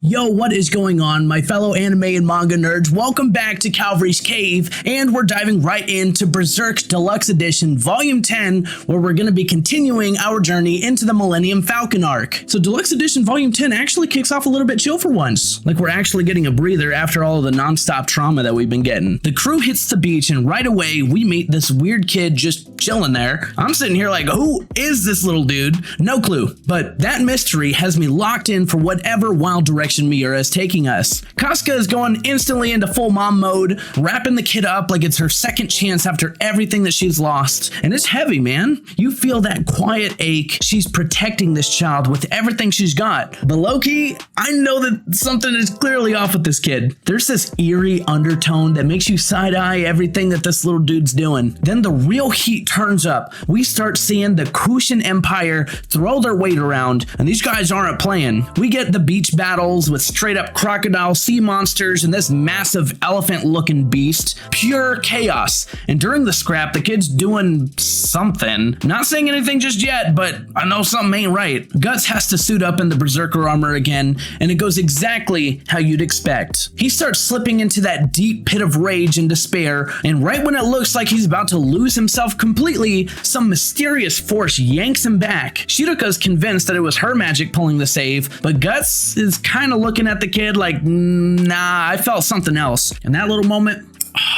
Yo, what is going on, my fellow anime and manga nerds? Welcome back to Calvary's Cave, and we're diving right into Berserk Deluxe Edition Volume 10, where we're going to be continuing our journey into the Millennium Falcon Arc. So Deluxe Edition Volume 10 actually kicks off a little bit chill for once. Like we're actually getting a breather after all of the non-stop trauma that we've been getting. The crew hits the beach, and right away, we meet this weird kid just chilling there. I'm sitting here like, who is this little dude? No clue. But that mystery has me locked in for whatever wild direction Miura is taking us. Casca is going instantly into full mom mode, wrapping the kid up like it's her second chance after everything that she's lost. And it's heavy, man. You feel that quiet ache. She's protecting this child with everything she's got. But low-key, I know that something is clearly off with this kid. There's this eerie undertone that makes you side-eye everything that this little dude's doing. Then the real heat turns up. We start seeing the Kushan Empire throw their weight around, and these guys aren't playing. We get the beach battles with straight up crocodile sea monsters and this massive elephant looking beast. Pure chaos. And during the scrap, the kid's doing something. Not saying anything just yet, but I know something ain't right. Guts has to suit up in the berserker armor again, and it goes exactly how you'd expect. He starts slipping into that deep pit of rage and despair, and right when it looks like he's about to lose himself completely, some mysterious force yanks him back. Shiruka's convinced that it was her magic pulling the save, but Guts is kind of looking at the kid like, nah, I felt something else. In that little moment,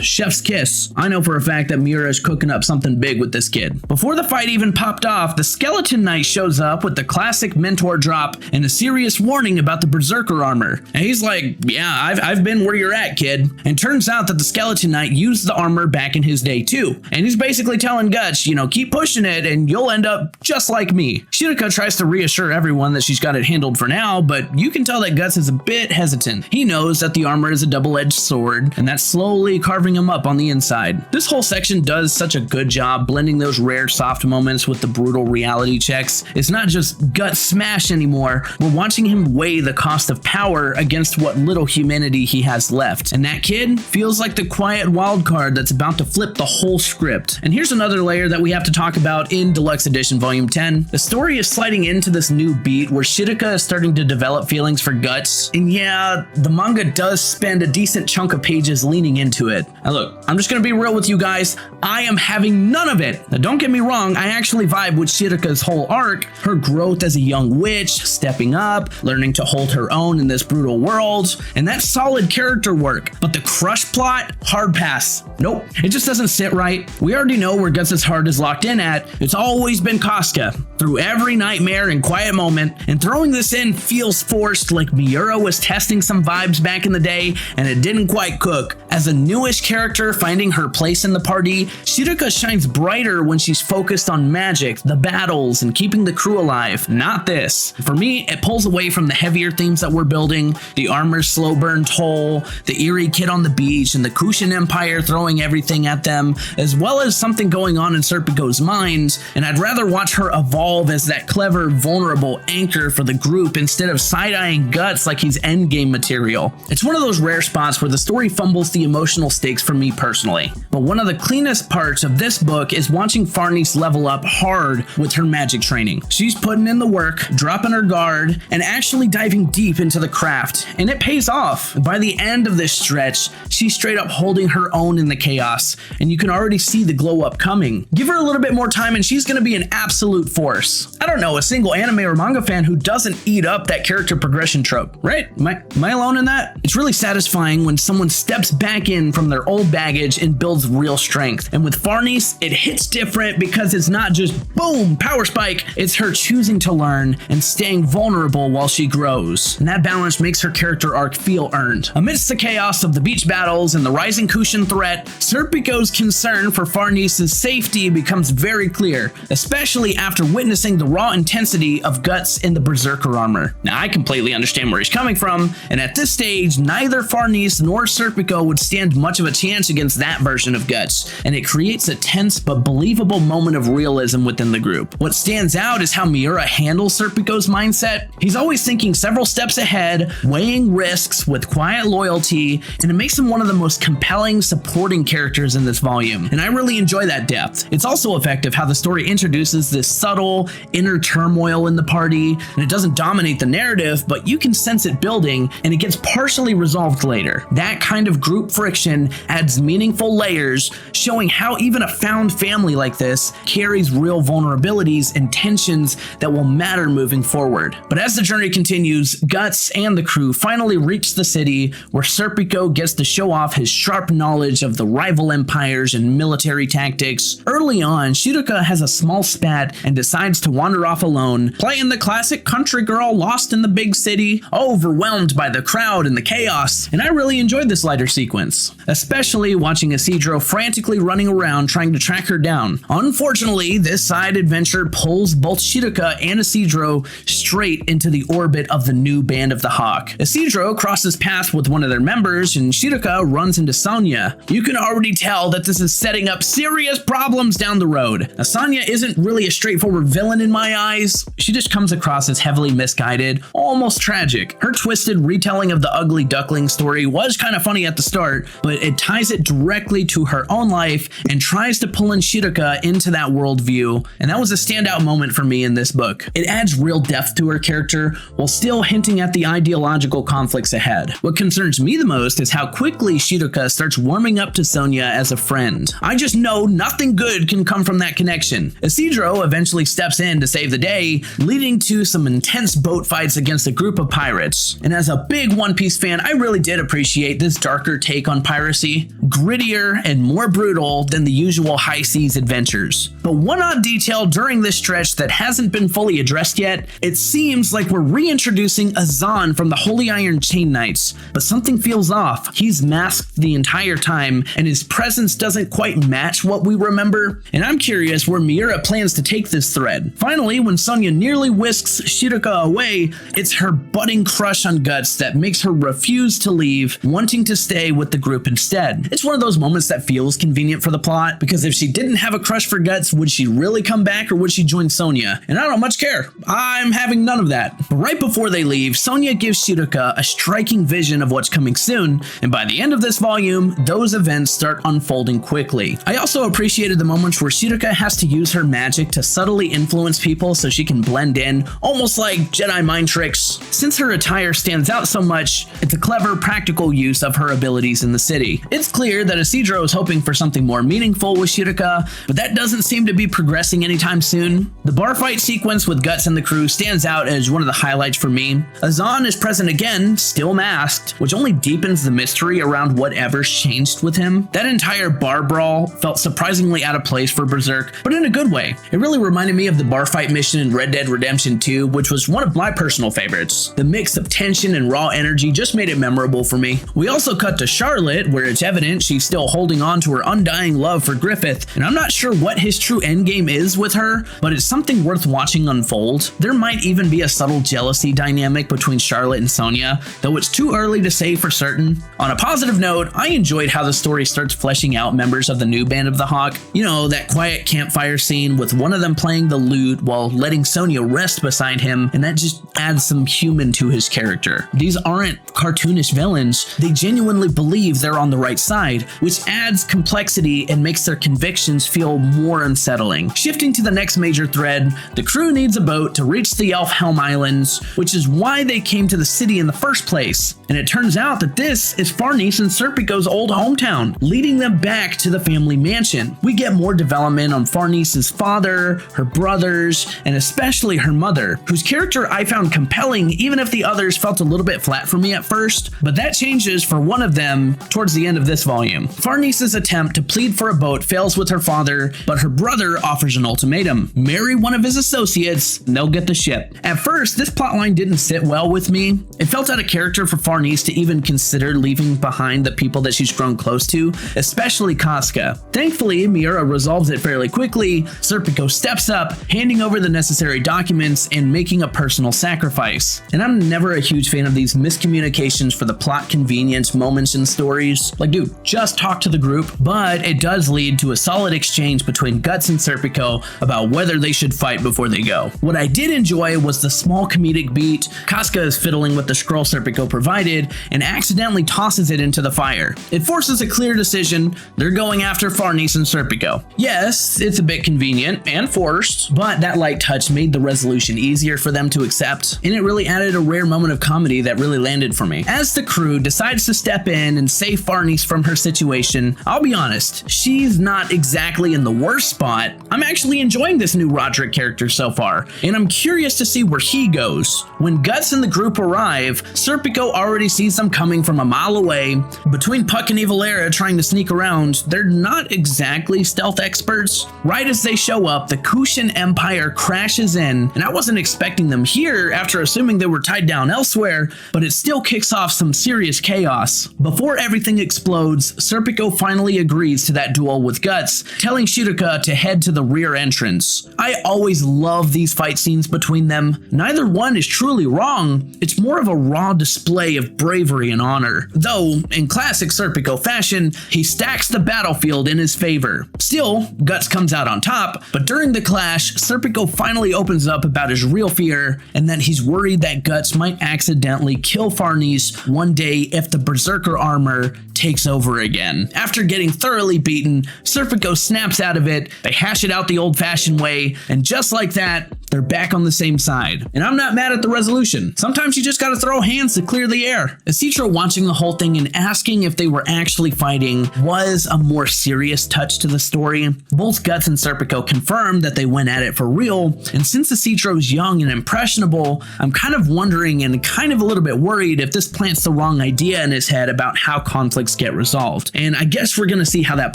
chef's kiss. I know for a fact that Miura is cooking up something big with this kid. Before the fight even popped off, the Skeleton Knight shows up with the classic mentor drop and a serious warning about the Berserker armor. And he's like, yeah, I've been where you're at, kid. And turns out that the Skeleton Knight used the armor back in his day too. And he's basically telling Guts, keep pushing it and you'll end up just like me. Shiruka tries to reassure everyone that she's got it handled for now, but you can tell that Guts is a bit hesitant. He knows that the armor is a double-edged sword, and that's slowly carving him up on the inside. This whole section does such a good job blending those rare soft moments with the brutal reality checks. It's not just gut smash anymore. We're watching him weigh the cost of power against what little humanity he has left. And that kid feels like the quiet wild card that's about to flip the whole script. And here's another layer that we have to talk about in Deluxe Edition Volume 10. The story is sliding into this new beat where Shiruka is starting to develop feelings for Guts. And yeah, the manga does spend a decent chunk of pages leaning into it. Now look, I'm just gonna be real with you guys. I am having none of it. Now don't get me wrong, I actually vibe with Shiruka's whole arc, her growth as a young witch, stepping up, learning to hold her own in this brutal world, and that's solid character work. But the crush plot, hard pass. Nope, it just doesn't sit right. We already know where Guts' heart is locked in at. It's always been Casca, through every nightmare and quiet moment, and throwing this in feels forced, like Miura was testing some vibes back in the day, and it didn't quite cook. As a newish character finding her place in the party, Shiruka shines brighter when she's focused on magic, the battles, and keeping the crew alive. Not this. For me, it pulls away from the heavier themes that we're building, the armor's slow burn toll, the eerie kid on the beach, and the Kushan Empire throwing everything at them, as well as something going on in Serpico's mind, and I'd rather watch her evolve as that clever, vulnerable anchor for the group instead of side-eyeing Guts like he's endgame material. It's one of those rare spots where the story fumbles the emotional stakes for me personally. But one of the cleanest parts of this book is watching Farnese level up hard with her magic training. She's putting in the work, dropping her guard, and actually diving deep into the craft, and it pays off. By the end of this stretch, she's straight up holding her own in the chaos, and you can already see the glow up coming. Give her a little bit more time and she's gonna be an absolute force. I don't know a single anime or manga fan who doesn't eat up that character progression trope, right? Am I alone in that? It's really satisfying when someone steps back in from their old baggage and builds real strength. And with Farnese, it hits different because it's not just boom, power spike. It's her choosing to learn and staying vulnerable while she grows. And that balance makes her character arc feel earned. Amidst the chaos of the beach battles and the rising Kushan threat, Serpico's concern for Farnese's safety becomes very clear, especially after witnessing the raw intensity of Guts in the Berserker armor. Now, I completely understand where he's coming from, and at this stage, neither Farnese nor Serpico would stand much of a chance against that version of Guts, and it creates a tense but believable moment of realism within the group. What stands out is how Miura handles Serpico's mindset. He's always thinking several steps ahead, weighing risks with quiet loyalty, and it makes him one of the most compelling supporting characters in this volume, and I really enjoy that depth. It's also effective how the story introduces this subtle inner turmoil in the party, and it doesn't dominate the narrative, but you can sense it building, and it gets partially resolved later. That kind of group friction adds meaningful layers, showing how even a found family like this carries real vulnerabilities and tensions that will matter moving forward. But as the journey continues, Guts and the crew finally reach the city, where Serpico gets to show off his sharp knowledge of the rival empires and military tactics. Early on, Shiruka has a small spat and decides to wander off alone, playing the classic country girl lost in the big city, overwhelmed by the crowd and the chaos, and I really enjoyed this lighter sequence, especially watching Isidro frantically running around trying to track her down. Unfortunately, this side adventure pulls both Shiruka and Isidro straight into the orbit of the new Band of the Hawk. Isidro crosses paths with one of their members, and Shiruka runs into Sonya. You can already tell that this is setting up serious problems down the road. Now, Sonya isn't really a straightforward villain in my eyes. She just comes across as heavily misguided, almost tragic. Her twisted retelling of the ugly duckling story was kind of funny at the start, but it ties it directly to her own life and tries to pull in Shiruka into that worldview, and that was a standout moment for me in this book. It adds real depth to her character while still hinting at the ideological conflicts ahead. What concerns me the most is how quickly Shiruka starts warming up to Sonya as a friend. I just know nothing good can come from that connection. Isidro eventually steps in to save the day, leading to some intense boat fights against a group of pirates. And as a big One Piece fan, I really did appreciate this darker take on piracy, grittier and more brutal than the usual high seas adventures. But one odd detail during this stretch that hasn't been fully addressed yet, it seems like we're reintroducing Azan from the Holy Iron Chain Knights, but something feels off. He's masked the entire time, and his presence doesn't quite match what we remember, and I'm curious where Miura plans to take this thread. Finally, when Sonya nearly whisks Shiruka away, it's her budding crush on Guts that makes her refuse to leave, wanting to stay with the group instead. It's one of those moments that feels convenient for the plot, because if she didn't have a crush for Guts, would she really come back or would she join Sonya? And I don't much care. I'm having none of that. But right before they leave, Sonya gives Shiruka a striking vision of what's coming soon, and by the end of this volume, those events start unfolding quickly. I also appreciated the moments where Shiruka has to use her magic to subtly influence people so she can blend in, almost like Jedi mind tricks. Since her attire stands out so much, it's a clever, practical use of her abilities in the city. It's clear that Isidro is hoping for something more meaningful with Shiruka, but that doesn't seem to be progressing anytime soon. The bar fight sequence with Guts and the crew stands out as one of the highlights for me. Azan is present again, still masked, which only deepens the mystery around whatever's changed with him. That entire bar brawl felt surprisingly out of place for Berserk, but in a good way. It really reminded me of the bar fight mission in Red Dead Redemption 2, which was one of my personal favorites. The mix of tension and raw energy just made it memorable for me. We also cut to Charlotte, where it's evident she's still holding on to her undying love for Griffith, and I'm not sure what his true endgame is with her, but it's something worth watching unfold. There might even be a subtle jealousy dynamic between Charlotte and Sonya, though it's too early to say for certain. On a positive note, I enjoyed how the story starts fleshing out members of the new Band of the Hawk. You know, that quiet campfire scene with one of them playing the lute while letting Sonya rest beside him, and that just adds some human to his character. These aren't cartoonish villains, they genuinely believe they're on the right side, which adds complexity and makes their convictions feel more unsettling. Shifting to the next major thread, the crew needs a boat to reach the Elfhelm Islands, which is why they came to the city in the first place. And it turns out that this is Farnese and Serpico's old hometown, leading them back to the family mansion. We get more development on Farnese's father, her brothers, and especially her mother, whose character I found compelling even if the others felt a little bit flat for me at first, but that changes for one of them towards the end of this volume. Farnese's attempt to plead for a boat fails with her father, but her brother offers an ultimatum: marry one of his associates and they'll get the ship. At first, this plotline didn't sit well with me. It felt out of character for Farnese to even consider leaving behind the people that she's grown close to, especially Casca. Thankfully, Miura resolves it fairly quickly. Serpico steps up, handing over the necessary documents and making a personal sacrifice. And I'm never a huge fan of these miscommunications for the plot convenience moments in stories. Like, dude, just talk to the group, but it does lead to a solid exchange between Guts and Serpico about whether they should fight before they go. What I did enjoy was the small comedic beat. Casca is fiddling with the scroll Serpico provided and accidentally tosses it into the fire. It forces a clear decision. They're going after Farnese and Serpico. Yes, it's a bit convenient and forced, but that light touch made the resolution easier for them to accept, and it really added a rare moment of comedy that really landed for me. As the crew decides to step in and save Farnese from her situation, I'll be honest, she's not exactly in the worst spot. I'm actually enjoying this new Roderick character so far, and I'm curious to see where he goes. When Guts and the group arrive, Serpico already sees them coming from a mile away. Between Puck and Evilera trying to sneak around, they're not exactly stealth experts. Right as they show up, the Kushan Empire crashes in, and I wasn't expecting them here after assuming they were tied down elsewhere, but it still kicks off some serious chaos. Before everything explodes, Serpico finally agrees to that duel with Guts, telling Shiraka to head to the rear entrance. I always love these fight scenes between them. Neither one is truly wrong. It's more of a raw display of bravery and honor. Though, in classic Serpico fashion, he stacks the battlefield in his favor. Still, Guts comes out on top, but during the clash, Serpico finally opens up about his real fear and that he's worried that Guts might accidentally kill Farnese one day if the Berserker armor takes over again. After getting thoroughly beaten, Serpico snaps out of it, they hash it out the old-fashioned way, and just like that, they're back on the same side. And I'm not mad at the resolution. Sometimes you just gotta throw hands to clear the air. Citro watching the whole thing and asking if they were actually fighting was a more serious touch to the story. Both Guts and Serpico confirmed that they went at it for real, and since Citro's young and impressionable, I'm kind of wondering and kind of a little bit worried if this plants the wrong idea in his head about how conflicts get resolved. And I guess we're gonna see how that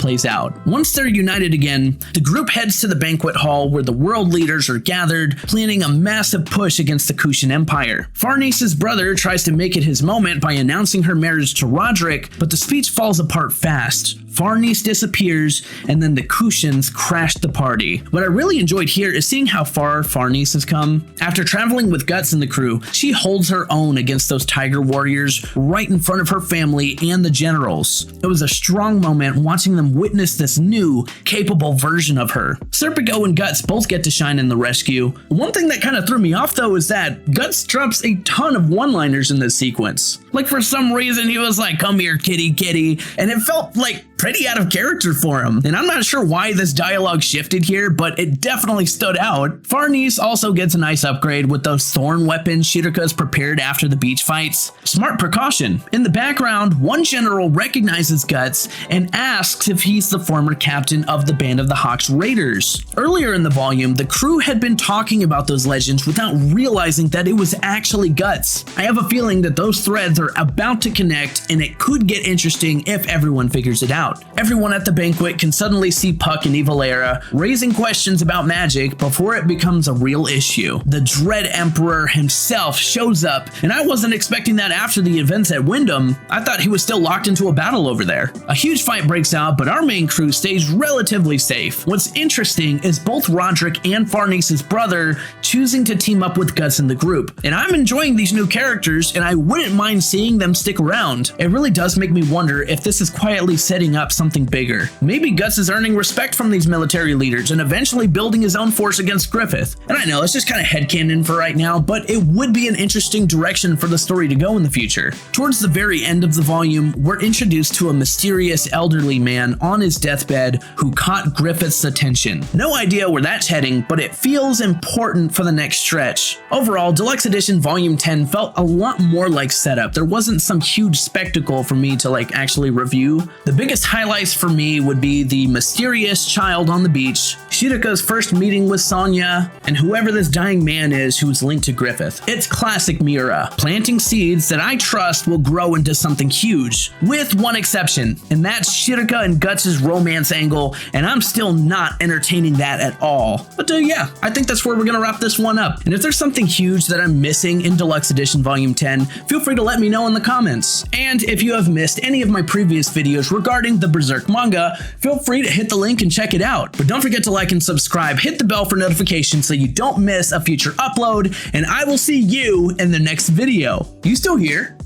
plays out. Once they're united again, the group heads to the banquet hall where the world leaders are gathered, planning a massive push against the Kushan Empire. Farnese's brother tries to make it his moment by announcing her marriage to Roderick, but the speech falls apart fast. Farnese disappears, and then the Kushans crash the party. What I really enjoyed here is seeing how far Farnese has come. After traveling with Guts and the crew, she holds her own against those tiger warriors right in front of her family and the generals. It was a strong moment watching them witness this new, capable version of her. Serpico and Guts both get to shine in the rescue. One thing that kind of threw me off though is that Guts drops a ton of one-liners in this sequence. Like for some reason he was like, "Come here, kitty, kitty," and it felt like pretty out of character for him. And I'm not sure why this dialogue shifted here, but it definitely stood out. Farnese also gets a nice upgrade with those thorn weapons Shiraka's prepared after the beach fights. Smart precaution. In the background, one general recognizes Guts and asks if he's the former captain of the Band of the Hawks Raiders. Earlier in the volume, the crew had been talking about those legends without realizing that it was actually Guts. I have a feeling that those threads are about to connect, and it could get interesting if everyone figures it out. Everyone at the banquet can suddenly see Puck and Evilera raising questions about magic before it becomes a real issue. The Dread Emperor himself shows up, and I wasn't expecting that after the events at Wyndham. I thought he was still locked into a battle over there. A huge fight breaks out, but our main crew stays relatively safe. What's interesting is both Roderick and Farnese's brother choosing to team up with Guts in the group. And I'm enjoying these new characters, and I wouldn't mind seeing them stick around. It really does make me wonder if this is quietly setting up something bigger. Maybe Guts is earning respect from these military leaders and eventually building his own force against Griffith. And I know it's just kind of headcanon for right now, but it would be an interesting direction for the story to go in the future. Towards the very end of the volume, we're introduced to a mysterious elderly man on his deathbed who caught Griffith's attention. No idea where that's heading, but it feels important for the next stretch. Overall, Deluxe Edition Volume 10 felt a lot more like setup. There wasn't some huge spectacle for me to actually review. The biggest highlights for me would be the mysterious child on the beach, Shiraka's first meeting with Sonya, and whoever this dying man is who is linked to Griffith. It's classic Miura, planting seeds that I trust will grow into something huge, with one exception, and that's Shiraka and Guts' romance angle, and I'm still not entertaining that at all. But yeah, I think that's where we're gonna wrap this one up. And if there's something huge that I'm missing in Deluxe Edition Volume 10, feel free to let me know in the comments. And if you have missed any of my previous videos regarding the Berserk manga, feel free to hit the link and check it out. But don't forget to like and subscribe, hit the bell for notifications so you don't miss a future upload, and I will see you in the next video. You still here?